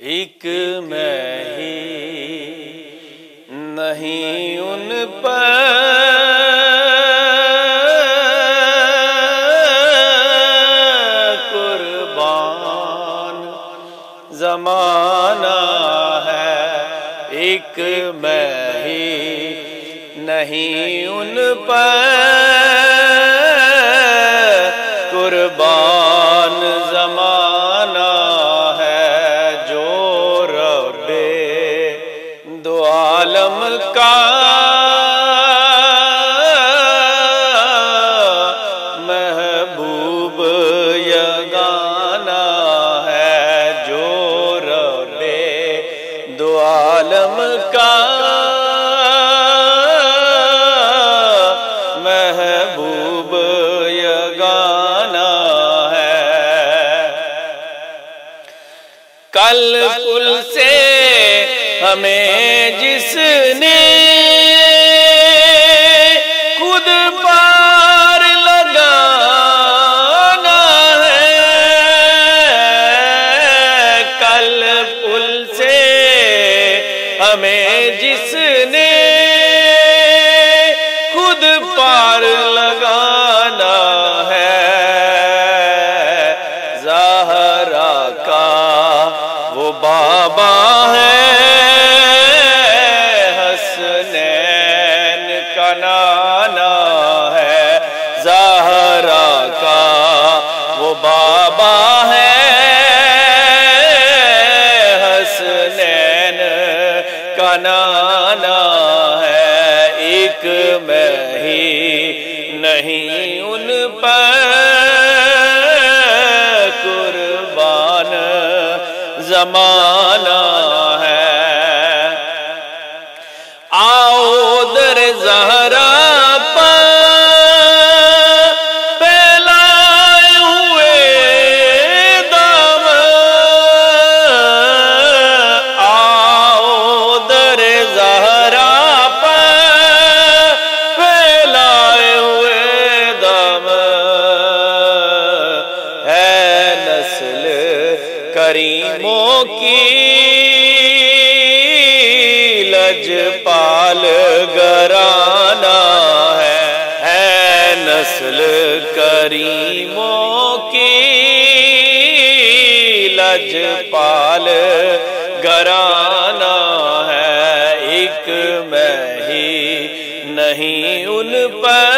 ایک میں ہی نہیں ان پر قربان زمانہ ہے، ایک میں ہی نہیں ان پر قربان زمانہ ہے، جو رب دو عالم کا محبوب یگانہ ہے، جو رب دو عالم کا محبوب یگانہ ہے۔ کل پل سے ہمیں جس نے خود پار لگانا ہے، کل پل سے ہمیں جس نے خود پار لگانا ہے، زہرا کا وہ بابا ہے، حسنین کا نانا ہے، زہرا کا وہ بابا ہے، حسنین کا نانا ہے، ایک میں ہی نہیں ان پر قربان زمانہ ہے۔ آؤ در زہرا پر پھیلائے ہوئے دامن، آؤ در زہرا پر پھیلائے ہوئے دامن، ہے نسل کریموں کی لجپال گھرانہ ہے نسل کریموں کی لجپال گھرانہ ہے، ایک میں ہی نہیں ان پر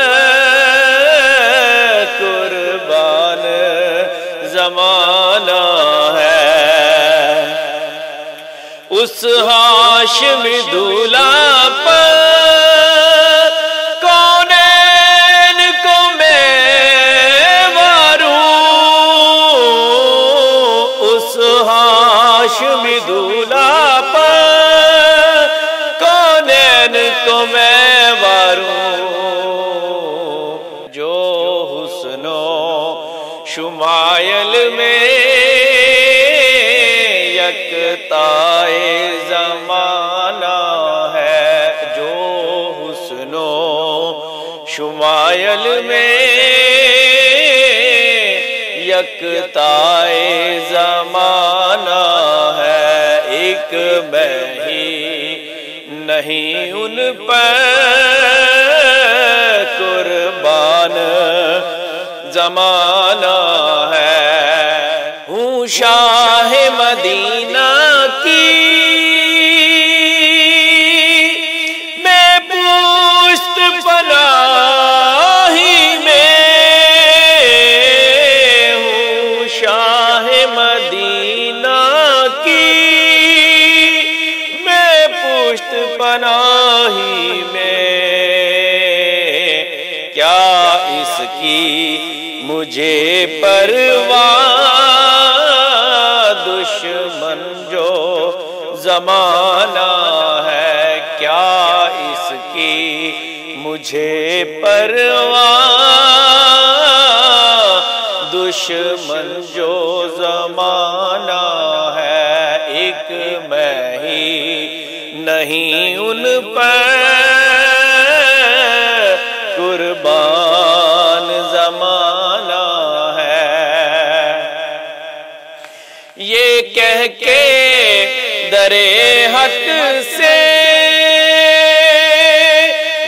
قربان زمانہ ہے۔ اس ہاشمی دولہا پر کونین کو میں واروں، اس ہاشمی دولہا پر کونین کو میں واروں، جو حسن و شمائل میں یکتائے زمانہ ہے، جو حسن و شمائل میں یکتائے زمانہ ہے، ایک میں ہی نہیں ان پر قربان زمانہ ہے۔ ہوں شاہ مدینہ کی میں پشت پناہی میں، ہوں شاہ مدینہ کی میں پشت پناہی میں، کیا اس کی مجھے پرواہ، دشمن جو زمانہ ہے، کیا اس کی مجھے پرواہ، دشمن جو زمانہ ہے، ایک میں ہی نہیں ان پر قربان درے حق سے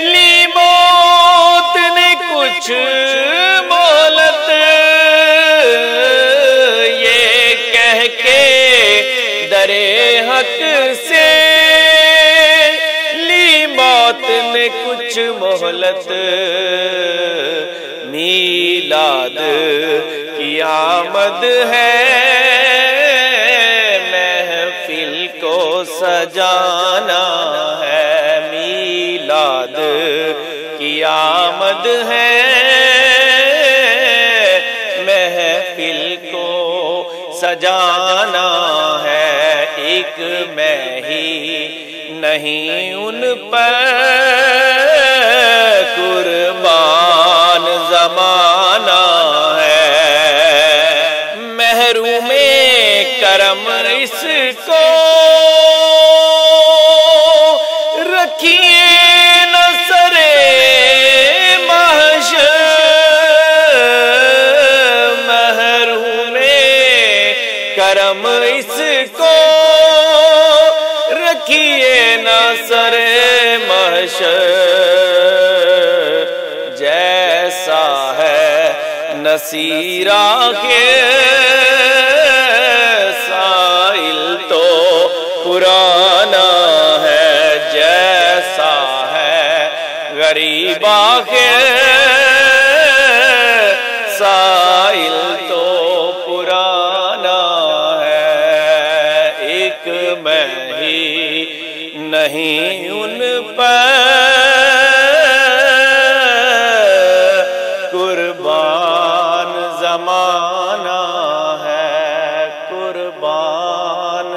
لی موت نے کچھ مہلت، یہ کہہ کے درے حق سے لی موت نے کچھ مہلت، میلاد کی آمد ہے محفل کو سجانا ہے، میلاد کی آمد ہے محفل کو سجانا ہے، ایک میں ہی نہیں ان پر قربان زمانہ ہے، محروم کرم اس کو رکھیے نہ سرے محشر، محروم کرم اس کو رکھیے نہ سرے محشر، جیسا ہے نصیرہ کے سائل تو پرانا ہے، جیسا ہے غریبہ کے سائل تو پرانا ہے، ایک میں ہی نہیں ان پر قربان زمانہ ہے، قربان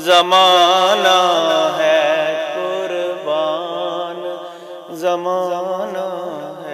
زمانہ ہے، قربان زمانہ ہے۔